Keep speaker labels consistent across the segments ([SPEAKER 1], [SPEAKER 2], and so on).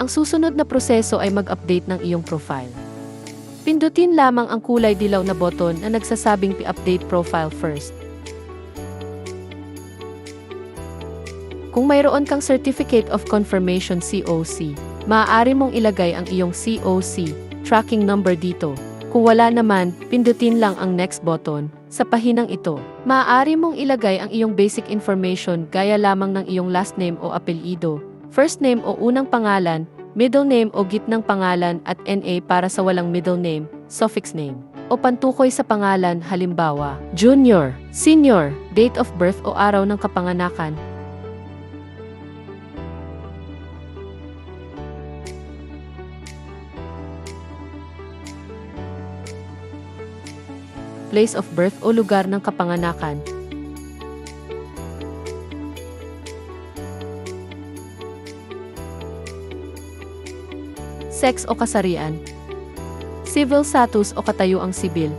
[SPEAKER 1] Ang susunod na proseso ay mag-update ng iyong profile. Pindutin lamang ang kulay dilaw na button na nagsasabing i-update profile first. Kung mayroon kang Certificate of Confirmation COC, maaari mong ilagay ang iyong COC tracking number dito. Kung wala naman, pindutin lang ang next button. Sa pahinang ito, maaari mong ilagay ang iyong basic information gaya lamang ng iyong last name o apelyido, first name o unang pangalan, middle name o gitnang pangalan at NA para sa walang middle name, suffix name, o pantukoy sa pangalan halimbawa, junior, senior, date of birth o araw ng kapanganakan. Place of birth o lugar ng kapanganakan. Sex o kasarian. Civil status o katayuang sibil.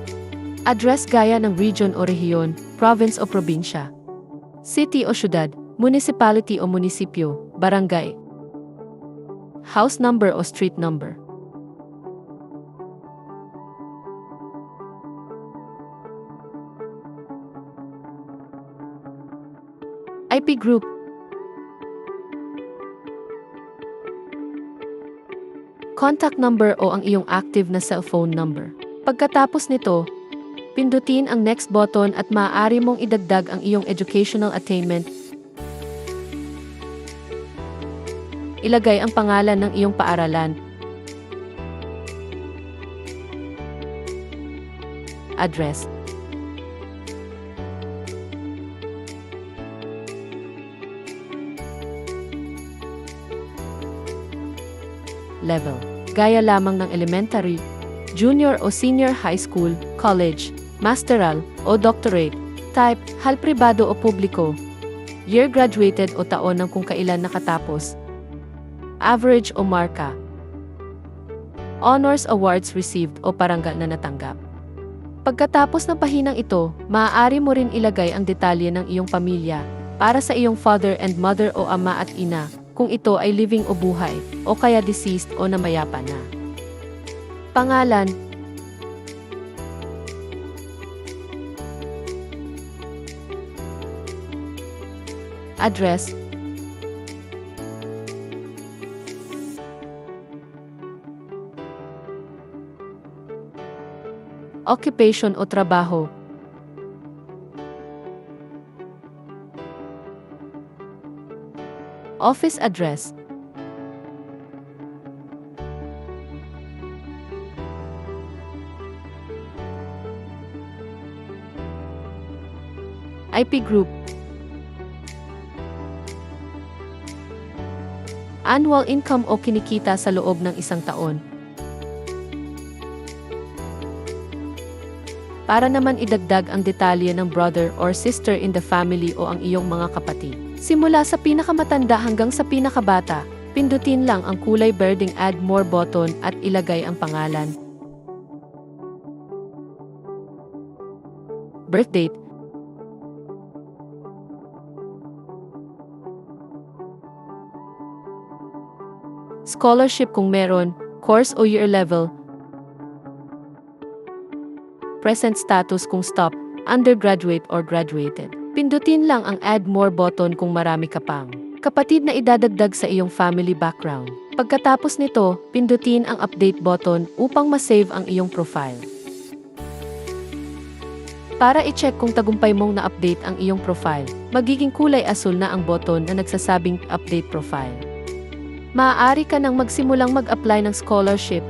[SPEAKER 1] Address gaya ng region o rehiyon, province o probinsya. City o syudad, municipality o munisipyo, barangay. House number o street number. IP group. Contact number o ang iyong active na cellphone number. Pagkatapos nito, pindutin ang next button at maaari mong idagdag ang iyong educational attainment. Ilagay ang pangalan ng iyong paaralan. Address. Level. Gaya lamang ng elementary, junior o senior high school, college, masteral, o doctorate. Type, hal pribado o publiko. Year graduated o taon ng kung kailan nakatapos. Average o marka. Honors awards received o parangal na natanggap. Pagkatapos ng pahinang ito, maaari mo rin ilagay ang detalye ng iyong pamilya para sa iyong father and mother o ama at ina, kung ito ay living o buhay, o kaya deceased o namayapa na. Pangalan. Address. Occupation o trabaho. Office address. IP group. Annual income o kinikita sa loob ng isang taon. Para naman idagdag ang detalye ng brother or sister in the family o ang iyong mga kapatid. Simula sa pinakamatanda hanggang sa pinakabata, pindutin lang ang kulay berdeng Add More button at ilagay ang pangalan, birth date, scholarship kung meron, course o year level, present status kung stop, undergraduate or graduated. Pindutin lang ang Add More button kung marami ka pang kapatid na idadagdag sa iyong family background. Pagkatapos nito, pindutin ang Update button upang ma-save ang iyong profile. Para i-check kung tagumpay mong na-update ang iyong profile, magiging kulay asul na ang button na nagsasabing Update Profile. Maaari ka nang magsimulang mag-apply ng scholarship